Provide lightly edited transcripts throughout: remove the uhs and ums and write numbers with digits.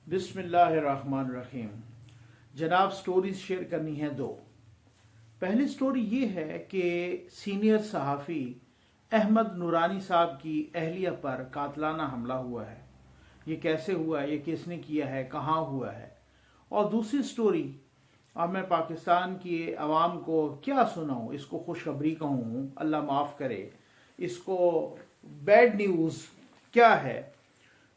बिस्मिल्लाहिर्रहमानिर्रहीम। जनाब, stories share करनी है दो। पहली स्टोरी ये है कि सीनियर सहाफ़ी अहमद नूरानी साहब की अहलिया पर कातलाना हमला हुआ है। ये कैसे हुआ है, ये किसने किया है, कहाँ हुआ है। और दूसरी स्टोरी, अब मैं पाकिस्तान की आवाम को क्या सुनाऊँ, इसको खुशखबरी कहूँ, अल्लाह माफ़ करे, इसको बैड न्यूज़ क्या है।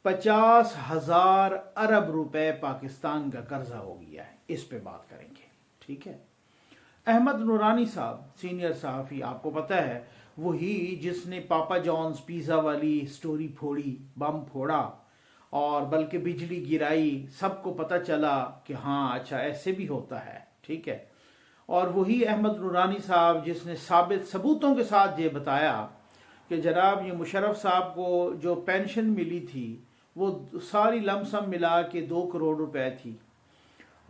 50,000 अरब रुपए पाकिस्तान का कर्जा हो गया है। इस पे बात करेंगे, ठीक है। अहमद नूरानी साहब सीनियर सहाफ़ी, आपको पता है वही जिसने पापा जॉन्स पिज़्ज़ा वाली स्टोरी फोड़ी, बम फोड़ा और बल्कि बिजली गिराई, सबको पता चला कि हाँ अच्छा ऐसे भी होता है, ठीक है। और वही अहमद नूरानी साहब जिसने साबित सबूतों के साथ ये बताया कि जनाब ये मुशर्रफ साहब को जो पेंशन मिली थी वो सारी लमसम मिला के 2 करोड़ रुपए थी,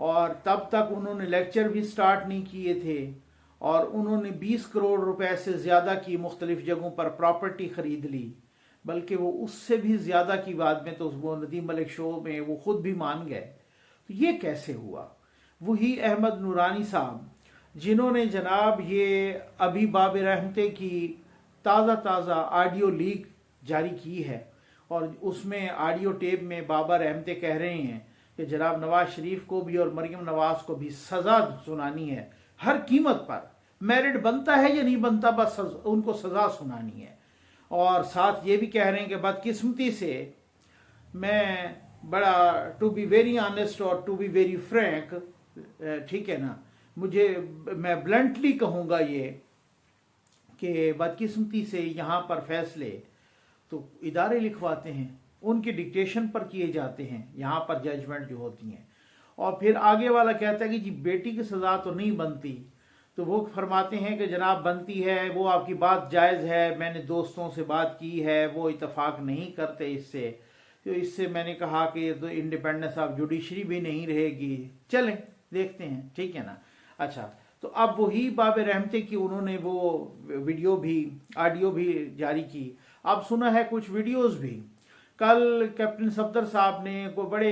और तब तक उन्होंने लेक्चर भी स्टार्ट नहीं किए थे, और उन्होंने 20 करोड़ रुपए से ज़्यादा की मुख्तलिफ जगहों पर प्रॉपर्टी ख़रीद ली, बल्कि वो उससे भी ज़्यादा की बाद में तो वो नदीम मलिक शो में वो खुद भी मान गए। तो ये कैसे हुआ? वही अहमद नूरानी साहब जिन्होंने जनाब ये अभी बाब रहमते की ताज़ा ऑडियो लीक जारी की है, और उसमें ऑडियो टेप में बाबा रहमते कह रहे हैं कि जनाब नवाज शरीफ को भी और मरियम नवाज को भी सज़ा सुनानी है हर कीमत पर। मेरिट बनता है या नहीं बनता, बस उनको सज़ा सुनानी है। और साथ ये भी कह रहे हैं कि बदकिस्मती से मैं बड़ा टू बी वेरी ऑनेस्ट और टू बी वेरी फ्रैंक, ठीक है ना, मैं ब्लंटली कहूँगा ये कि बदकिस्मती से यहाँ पर फैसले तो इदारे लिखवाते हैं, उनके डिक्टेशन पर किए जाते हैं यहाँ पर जजमेंट जो होती हैं। और फिर आगे वाला कहता है कि जी बेटी की सज़ा तो नहीं बनती, तो वो फरमाते हैं कि जनाब बनती है, वो आपकी बात जायज़ है, मैंने दोस्तों से बात की है, वो इतफाक़ नहीं करते इससे, तो इससे मैंने कहा कि तो इंडिपेंडेंस ऑफ जुडिशरी भी नहीं रहेगी। चलें देखते हैं, ठीक है ना। अच्छा, तो अब वही बाब रहमते की उन्होंने वो वीडियो भी ऑडियो भी जारी की। अब सुना है कुछ वीडियोस भी। कल कैप्टन सफदर साहब ने को बड़े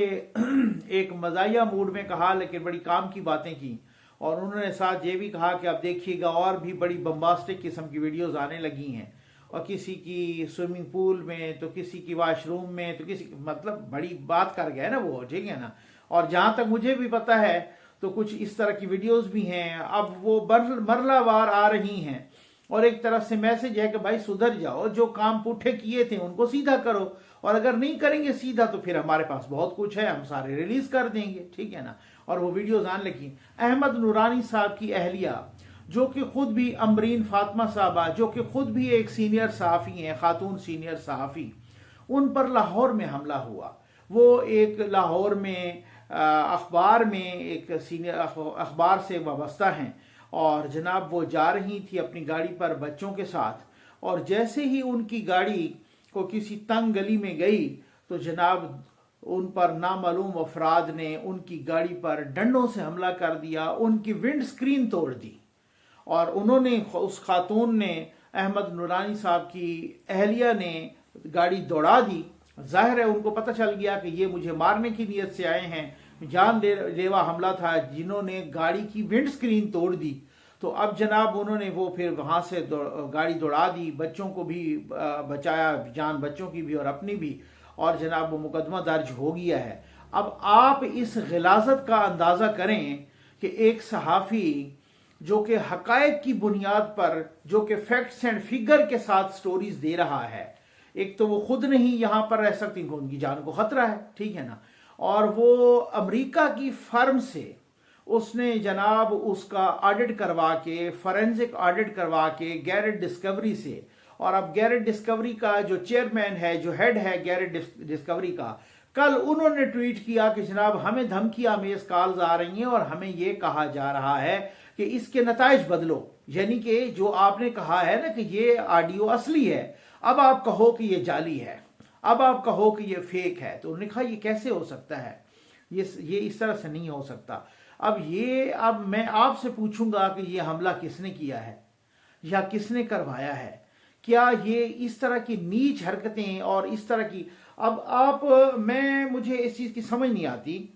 एक मजाहिया मूड में कहा, लेकिन बड़ी काम की बातें की, और उन्होंने साथ ये भी कहा कि अब देखिएगा और भी बड़ी बम्बास्टिक किस्म की वीडियोस आने लगी हैं, और किसी की स्विमिंग पूल में, तो किसी की वाशरूम में, तो किसी मतलब बड़ी बात कर गया ना वो, ठीक है ना। और जहाँ तक मुझे भी पता है तो कुछ इस तरह की वीडियोस भी हैं। अब वो मरलावार आ रही हैं, और एक तरफ से मैसेज है कि भाई सुधर जाओ, जो काम पुट्ठे किए थे उनको सीधा करो, और अगर नहीं करेंगे सीधा तो फिर हमारे पास बहुत कुछ है, हम सारे रिलीज कर देंगे, ठीक है ना। और वो वीडियोस आने लगी। अहमद नूरानी साहब की अहलिया जो कि खुद भी अमरीन फातिमा साहबा, जो कि खुद भी एक सीनियर सहाफ़ी हैं, खातून सीनियर सहाफ़ी, उन पर लाहौर में हमला हुआ। वो एक लाहौर में अखबार में एक सीनियर अखबार से वाबस्ता हैं, और जनाब वो जा रही थी अपनी गाड़ी पर बच्चों के साथ, और जैसे ही उनकी गाड़ी को किसी तंग गली में गई तो जनाब उन पर नामालूम अफराद ने उनकी गाड़ी पर डंडों से हमला कर दिया, उनकी विंड स्क्रीन तोड़ दी, और उन्होंने उस खातून ने, अहमद नूरानी साहब की अहलिया ने गाड़ी दौड़ा दी। जाहिर है उनको पता चल गया कि ये मुझे मारने की नीयत से आए हैं, जानलेवा हमला था, जिन्होंने गाड़ी की विंड स्क्रीन तोड़ दी। तो अब जनाब उन्होंने वो फिर वहाँ से गाड़ी दौड़ा दी, बच्चों को भी बचाया, जान बच्चों की भी और अपनी भी, और जनाब वो मुकदमा दर्ज हो गया है। अब आप इस गिलाज़त का अंदाज़ा करें कि एक सहाफ़ी जो कि हक़ाइक़ की बुनियाद पर, जो कि फैक्ट्स एंड फिगर के साथ स्टोरीज दे रहा है, एक तो वो खुद नहीं यहाँ पर रह सकती, उनकी जान को खतरा है, ठीक है ना, और वो अमेरिका की फर्म से उसने जनाब उसका ऑडिट करवा के, फॉरेंसिक ऑडिट करवा के गैरेट डिस्कवरी से, और अब गैरेट डिस्कवरी का जो चेयरमैन है, जो हेड है गैरेट डिस्कवरी का, कल उन्होंने ट्वीट किया कि जनाब हमें धमकी आमेज कॉल्स आ रही हैं और हमें ये कहा जा रहा है कि इसके नताइज बदलो, यानी कि जो आपने कहा है ना कि ये ऑडियो असली है, अब आप कहो कि ये जाली है, अब आप कहो कि ये फेक है। तो उन्होंने कहा ये कैसे हो सकता है, ये इस तरह से नहीं हो सकता। अब मैं आपसे पूछूंगा कि ये हमला किसने किया है या किसने करवाया है। क्या ये इस तरह की नीच हरकतें और इस तरह की मुझे इस चीज़ की समझ नहीं आती।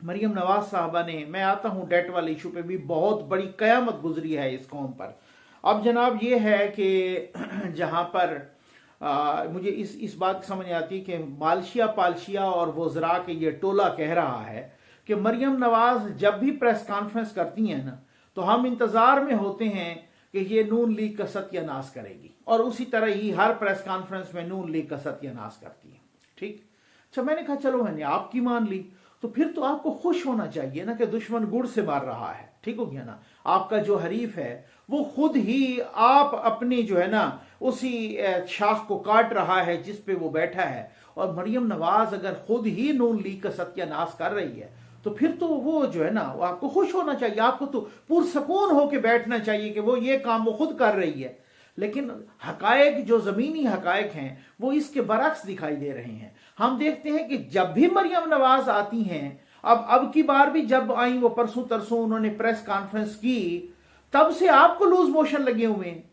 मरियम नवाज साहबा ने, मैं आता हूँ डेट वाले इशू पे भी, बहुत बड़ी कयामत गुजरी है इस कौम पर। अब जनाब ये है कि जहाँ पर मुझे इस बात की समझ नहीं आती कि मालशिया पालशिया और वज़रा के ये टोला कह रहा है कि मरियम नवाज जब भी प्रेस कॉन्फ्रेंस करती हैं ना, तो हम इंतज़ार में होते हैं कि ये नून लीग का सत्यानाश करेगी, और उसी तरह ही हर प्रेस कॉन्फ्रेंस में नून लीग का सत्यानाश करती है। ठीक, अच्छा, मैंने कहा चलो मैंने आपकी मान ली, तो फिर तो आपको खुश होना चाहिए ना कि दुश्मन गुड़ से मार रहा है। ठीक हो गया ना, आपका जो हरीफ है वो खुद ही आप अपनी जो है ना उसी शाख को काट रहा है जिस पे वो बैठा है। और मरियम नवाज अगर खुद ही नून लीग का सत्यानाश कर रही है तो फिर तो वो जो है ना वो आपको खुश होना चाहिए, आपको तो पुरसकून होकर बैठना चाहिए कि वो ये काम वो खुद कर रही है। लेकिन हकायक जो जमीनी हकायक हैं वो इसके बरक्स दिखाई दे रहे हैं। हम देखते हैं कि जब भी मरियम नवाज आती हैं, अब की बार भी जब आई वो परसों तरसों उन्होंने प्रेस कॉन्फ्रेंस की, तब से आपको लूज मोशन लगे हुए हैं।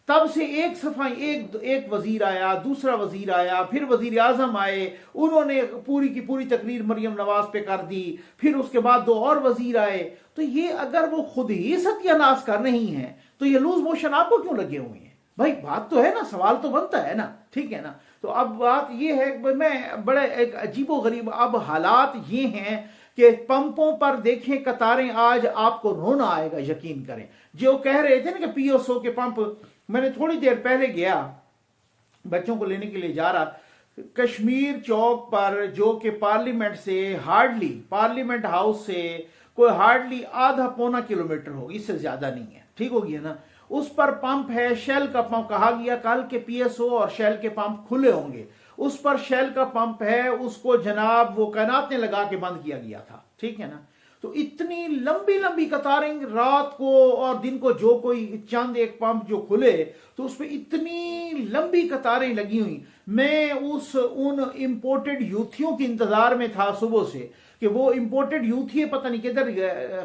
तब से एक सफाई एक वजीर आया, दूसरा वजीर आया, फिर वजीर आजम आए, उन्होंने पूरी की पूरी तकरीर मरियम नवाज पे कर दी, फिर उसके बाद 2 और वजीर आए। तो ये अगर वो खुद ही सत्यानाश कर रही हैं तो ये लूज मोशन आपको क्यों लगे हुए हैं भाई? बात तो है ना, सवाल तो बनता है ना। ठीक है ना, तो अब बात ये है, मैं बड़े एक अजीबो गरीब अब हालात ये हैं कि पंपों पर देखें कतारें, आज आपको रोना आएगा, यकीन करें। जो कह रहे थे ना कि पीएसओ के पंप, मैंने थोड़ी देर पहले गया, बच्चों को लेने के लिए जा रहा, कश्मीर चौक पर, जो कि पार्लियामेंट से हार्डली, पार्लियामेंट हाउस से कोई हार्डली आधा पौना किलोमीटर हो, इससे ज्यादा नहीं है। ठीक हो गया ना, उस पर पंप है, शेल का पंप। कहा गया कल के पीएसओ और शेल के पंप खुले होंगे, उस पर शेल का पंप है, उसको जनाब वो कैनातें लगा के बंद किया गया था। ठीक है ना, तो इतनी लंबी लंबी कतारें रात को और दिन को, जो कोई चंद एक पंप जो खुले तो उस पर इतनी लंबी कतारें लगी हुई। मैं उन इंपोर्टेड यूथियों के इंतजार में था सुबह से कि वो इंपोर्टेड यूथी पता नहीं किधर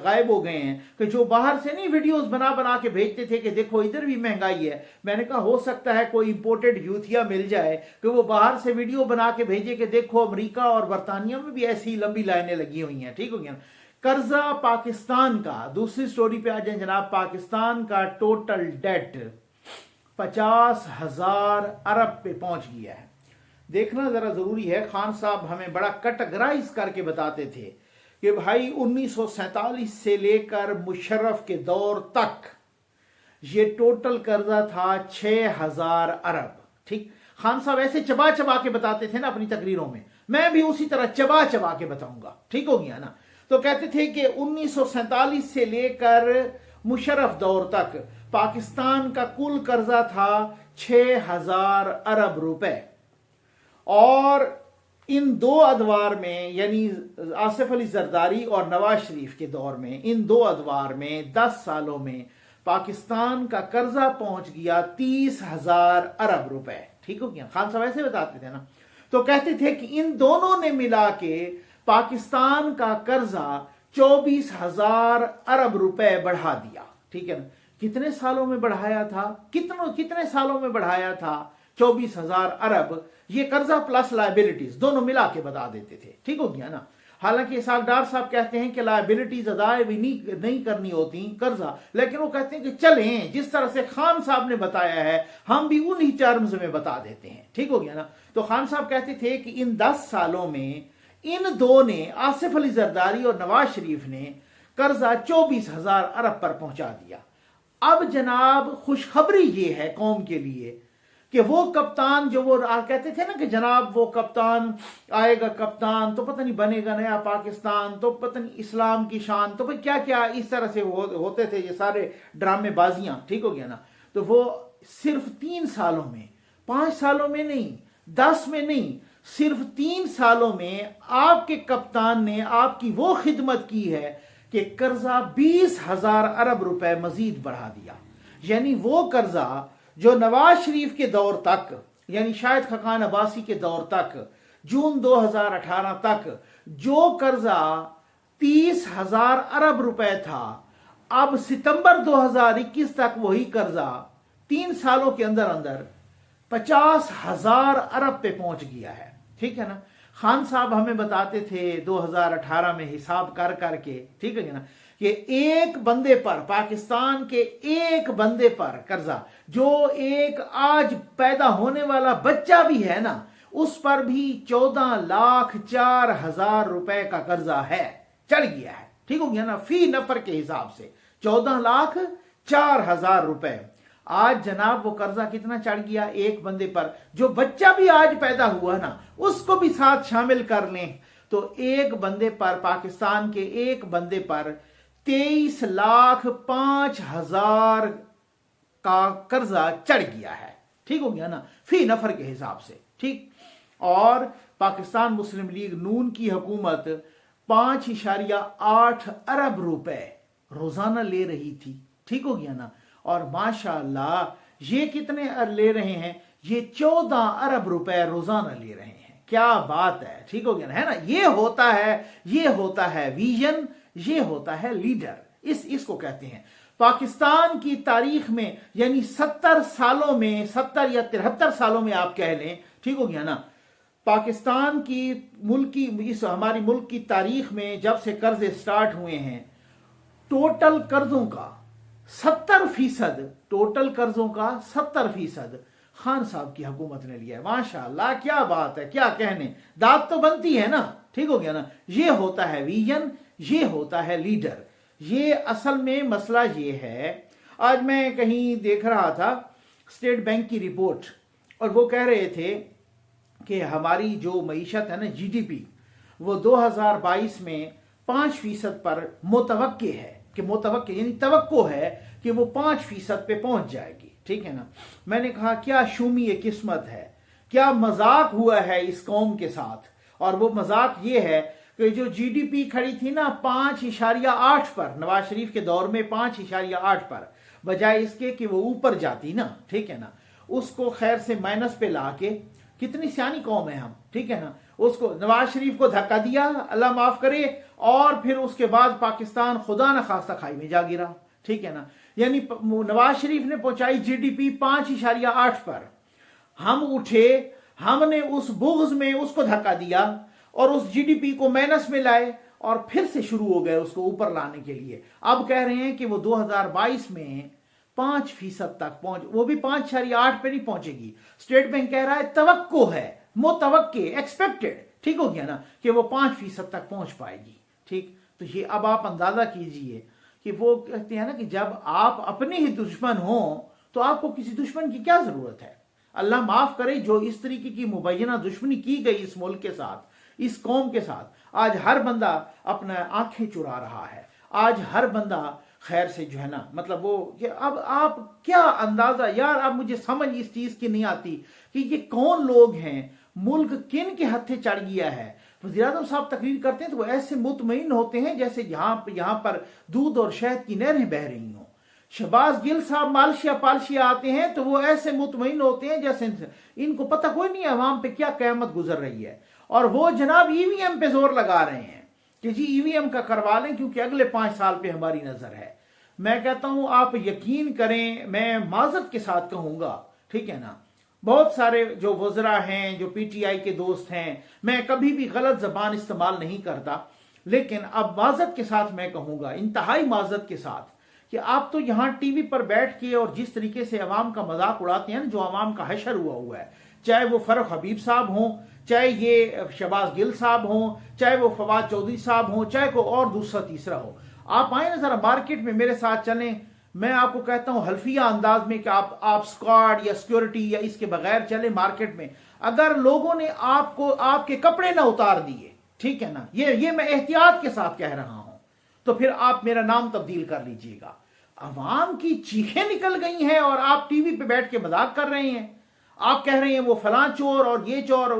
गायब हो गए हैं, कि जो बाहर से नहीं वीडियोस बना बना के भेजते थे कि देखो इधर भी महंगाई है। मैंने कहा हो सकता है कोई इंपोर्टेड यूथिया मिल जाए कि वो बाहर से वीडियो बना के भेजे कि देखो अमेरिका और बरतानिया में भी ऐसी लंबी लाइनें लगी हुई हैं। ठीक हो गया। कर्जा पाकिस्तान का, दूसरी स्टोरी पे आ जाए जनाब। पाकिस्तान का टोटल डेट 50,000 अरब पे पहुंच गया है। देखना जरा जरूरी है। खान साहब हमें बड़ा कैटेगराइज करके बताते थे कि भाई 1947 से लेकर मुशर्रफ के दौर तक ये टोटल कर्जा था 6,000 अरब। ठीक, खान साहब ऐसे चबा चबा के बताते थे ना अपनी तकरीरों में, मैं भी उसी तरह चबा चबा के बताऊंगा। ठीक हो गया ना, तो कहते थे कि 1947 से लेकर मुशर्रफ दौर तक पाकिस्तान का कुल कर्जा था 6,000 अरब रुपए, और इन 2 अदवार में, यानी आसिफ अली जरदारी और नवाज शरीफ के दौर में, इन 2 अदवार में 10 सालों में पाकिस्तान का कर्जा पहुंच गया 30,000 अरब रुपए। ठीक हो गया, खान साहब ऐसे बताते थे ना। तो कहते थे कि इन दोनों ने मिला के पाकिस्तान का कर्जा 24,000 अरब रुपए बढ़ा दिया। ठीक है ना, कितने सालों में बढ़ाया था? कितने सालों में बढ़ाया था? 24,000 अरब। ये कर्जा प्लस लायबिलिटीज दोनों मिला के बता देते थे। ठीक हो गया ना। हालांकि इसाकदार साहब कहते हैं कि लायबिलिटीज अदाए भी नहीं करनी होती कर्जा, लेकिन वो कहते हैं कि चलें जिस तरह से खान साहब ने बताया है हम भी उन्हीं टर्म्स में बता देते हैं। ठीक हो गया ना। तो खान साहब कहते थे कि इन 10 सालों में इन 2 ने, आसिफ अली जरदारी और नवाज शरीफ ने, कर्जा 24,000 अरब पर पहुंचा दिया। अब जनाब खुशखबरी ये है कौम के लिए कि वो कप्तान जो वो कहते थे ना कि जनाब वो कप्तान आएगा, कप्तान तो पता नहीं बनेगा नया पाकिस्तान, तो पता नहीं इस्लाम की शान, तो भाई क्या क्या इस तरह से होते थे ये सारे ड्रामेबाजियां। ठीक हो गया ना। तो वो सिर्फ 3 सालों में, 5 सालों में नहीं, 10 में नहीं, सिर्फ 3 सालों में आपके कप्तान ने आपकी वो खिदमत की है कि कर्जा 20,000 अरब रुपए मजीद बढ़ा दिया। यानी वो कर्जा जो नवाज शरीफ के दौर तक, यानी शायद खकान अब्बासी के दौर तक, जून 2018 तक जो कर्जा 30,000 अरब रुपए था, अब सितंबर 2021 तक वही कर्जा 3 सालों के अंदर अंदर 50,000 अरब पे पहुंच गया है। ठीक है ना। खान साहब हमें बताते थे 2018 में हिसाब कर करके, ठीक है ना, कि एक बंदे पर, पाकिस्तान के एक बंदे पर कर्जा, जो एक आज पैदा होने वाला बच्चा भी है ना, उस पर भी 14,04,000 रुपए का कर्जा है, चढ़ गया है, ठीक हो गया ना, फी नफर के हिसाब से 14,04,000 रुपए। आज जनाब वो कर्जा कितना चढ़ गया एक बंदे पर, जो बच्चा भी आज पैदा हुआ ना उसको भी साथ शामिल कर लें तो एक बंदे पर, पाकिस्तान के एक बंदे पर 23,05,000 का कर्जा चढ़ गया है, ठीक हो गया ना, फी नफर के हिसाब से, ठीक। और पाकिस्तान मुस्लिम लीग नून की हुकूमत 5.8 अरब रुपए रोजाना ले रही थी, ठीक हो गया ना, और माशाअल्लाह ये कितने ले रहे हैं, ये 14 अरब रुपए रोजाना ले रहे हैं। क्या बात है, ठीक हो गया ना, है ना। ये होता है विजन, ये होता है लीडर, इसको कहते हैं। पाकिस्तान की तारीख में यानी 70 सालों में, 70 या 73 सालों में आप कह लें, ठीक हो गया ना, पाकिस्तान की इस हमारी मुल्क की तारीख में जब से कर्जे स्टार्ट हुए हैं, टोटल कर्जों का 70%, टोटल कर्जों का 70% खान साहब की हुकूमत ने लिया है। माशाअल्लाह, क्या बात है, क्या कहने, दाद तो बनती है ना, ठीक हो गया ना। ये होता है विजन, ये होता है लीडर। ये असल में मसला ये है, आज मैं कहीं देख रहा था स्टेट बैंक की रिपोर्ट, और वो कह रहे थे कि हमारी जो मईशत है ना, जीडीपी, वो 2022 में 5% पर मुतवक्के है, कि मुतवक्के यानी तवक्को है कि वो 5% पे पहुंच जाएगी, ठीक है ना। मैंने कहा क्या शूमी ये किस्मत है, क्या मजाक हुआ है इस कौम के साथ। और वो मजाक ये है कि जो जीडीपी खड़ी थी ना 5.8 पर, नवाज शरीफ के दौर में 5.8 पर, बजाय इसके कि वो ऊपर जाती ना, ठीक है ना, उसको खैर से माइनस पे ला के, कितनी सियानी कौम है हम, ठीक है ना, उसको नवाज शरीफ को धक्का दिया, अल्लाह माफ करे, और फिर उसके बाद पाकिस्तान खुदा न खास्ता खाई में जा गिरा, ठीक है ना। यानी नवाज शरीफ ने पहुंचाई जीडीपी 5.8 पर, हम उठे, हमने उस बुग़्ज़ में उसको धक्का दिया और उस जीडीपी को माइनस में लाए और फिर से शुरू हो गए उसको ऊपर लाने के लिए। अब कह रहे हैं कि वो 2022 में 5% तक पहुंच, वो भी 5.8 पे नहीं पहुंचेगी। स्टेट बैंक कह रहा है तवक्को है, मुतवक्के, एक्सपेक्टेड, ठीक हो गया ना, कि वो 5% तक पहुंच पाएगी, ठीक। तो ये अब आप अंदाजा कीजिए कि वो कहते हैं ना कि जब आप अपने ही दुश्मन हो तो आपको किसी दुश्मन की क्या जरूरत है। अल्लाह माफ करे, जो इस तरीके की मुबैना दुश्मनी की गई इस मुल्क के साथ, इस कौम के साथ, आज हर बंदा अपना आंखें चुरा रहा है, आज हर बंदा खैर से जो है ना, मतलब वो कि अब आप क्या अंदाजा, यार अब मुझे समझ इस चीज की नहीं आती कि ये कौन लोग हैं, मुल्क किन के हत्थे चढ़ गया है। वज़ीर-ए-आज़म साहब तकरीर करते हैं तो वो ऐसे मुतमईन होते हैं जैसे यहाँ पर दूध और शहद की नहरें बह रही हों। शहबाज गिल साहब मालशिया पालशिया आते हैं तो वो ऐसे मुतमईन होते हैं जैसे इनको पता कोई नहीं है अवाम पे क्या क़यामत गुजर रही है, और वो जनाब ईवीएम पे जोर लगा रहे हैं कि जी ईवीएम का करवा लें क्योंकि अगले 5 साल पे हमारी नजर है। मैं कहता हूं आप यकीन करें, मैं माजरत के साथ कहूंगा, ठीक है ना, बहुत सारे जो वज़रा हैं, जो पीटीआई के दोस्त हैं, मैं कभी भी गलत जबान इस्तेमाल नहीं करता, लेकिन अब माजरत के साथ मैं कहूंगा, इंतहाई माजरत के साथ, कि आप तो यहाँ टीवी पर बैठ के और जिस तरीके से अवाम का मजाक उड़ाते हैं, जो अवाम का हशर हुआ है, चाहे वो फर्रुख हबीब साहब हों, चाहे ये शहबाज गिल साहब हों, चाहे वो फवाद चौधरी साहब हों, चाहे कोई और दूसरा तीसरा हो, आप आए ना जरा मार्केट में मेरे साथ चलें। मैं आपको कहता हूं हल्फिया अंदाज में कि आप स्क्वाड या सिक्योरिटी या इसके बगैर चले मार्केट में, अगर लोगों ने आपको आपके कपड़े ना उतार दिए, ठीक है ना, ये मैं एहतियात के साथ कह रहा हूं, तो फिर आप मेरा नाम तब्दील कर लीजिएगा। अवाम की चीखें निकल गई हैं और आप टीवी पे बैठ के मजाक कर रहे हैं, आप कह रहे हैं वो फलां चोर और ये चोर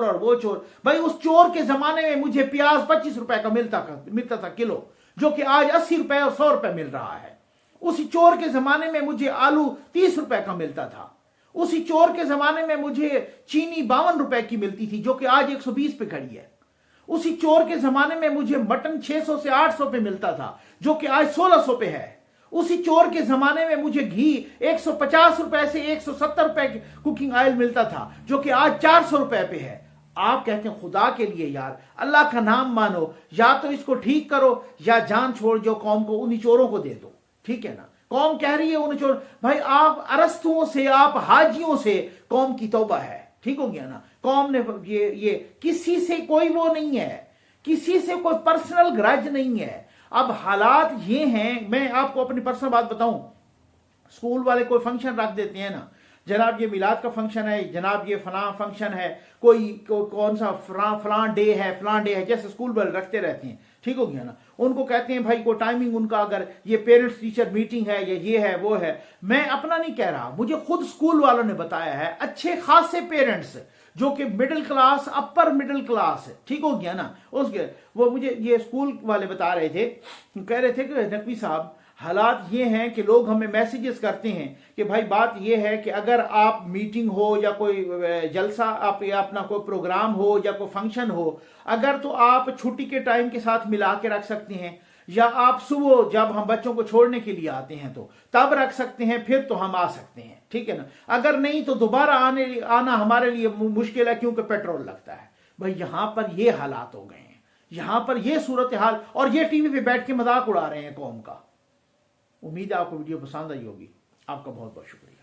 और वो चोर। भाई उस चोर के जमाने में मुझे प्याज 25 रुपए का मिलता था किलो, जो कि आज 80 रुपए और 100 रुपए मिल रहा है। उसी चोर के जमाने में मुझे आलू 30 रुपए का मिलता था। उसी चोर के जमाने में मुझे चीनी 52 रुपए की मिलती थी, जो कि आज 120 पे खड़ी है। उसी चोर के जमाने में मुझे मटन 600 से 800 पे मिलता था, जो कि आज 1600 पे है। उसी चोर के जमाने में मुझे घी 150 रुपए से 170 रुपए कुकिंग ऑयल मिलता था, जो कि आज 400 रुपए पे है। आप कहते हैं खुदा के लिए यार अल्लाह का नाम मानो, या तो इसको ठीक करो या जान छोड़ जो कौम को उन्हीं चोरों को दे दो, ठीक है ना। कौम कह रही है उन चोर, भाई आप अरस्तुओं से, आप हाजियों से कौम की तौबा है, ठीक हो गया ना। कौम ने ये किसी से कोई वो नहीं है, किसी से कोई पर्सनल ग्रज नहीं है। अब हालात ये हैं, मैं आपको अपनी पर्सनल बात बताऊं, स्कूल वाले कोई फंक्शन रख देते हैं ना, जनाब ये मिलाद का फंक्शन है, जनाब ये फलां फंक्शन है, कोई कौन सा फलां डे है, जैसे स्कूल वाले रखते रहते हैं, ठीक हो गया ना। उनको कहते हैं भाई को टाइमिंग उनका, अगर ये पेरेंट्स टीचर मीटिंग है या ये है वो है, मैं अपना नहीं कह रहा, मुझे खुद स्कूल वालों ने बताया है, अच्छे खासे पेरेंट्स जो कि middle class, upper middle class है, ठीक हो गया ना। उसके वो मुझे ये स्कूल वाले बता रहे थे, कह रहे थे कि नकवी साहब हालात ये हैं कि लोग हमें मैसेजेस करते हैं कि भाई बात ये है कि अगर आप मीटिंग हो या कोई जलसा आप या अपना कोई प्रोग्राम हो या कोई फंक्शन हो, अगर तो आप छुट्टी के टाइम के साथ मिला के रख सकते हैं, या आप सुबह जब हम बच्चों को छोड़ने के लिए आते हैं तो तब रख सकते हैं, फिर तो हम आ सकते हैं, ठीक है ना। अगर नहीं तो दोबारा आना हमारे लिए मुश्किल है, क्योंकि पेट्रोल लगता है। भाई यहां पर ये हालात हो गए हैं, यहां पर ये सूरत हाल, और ये टीवी पे बैठ के मजाक उड़ा रहे हैं कौम का। उम्मीद है आपको वीडियो पसंद आई होगी। आपका बहुत बहुत शुक्रिया।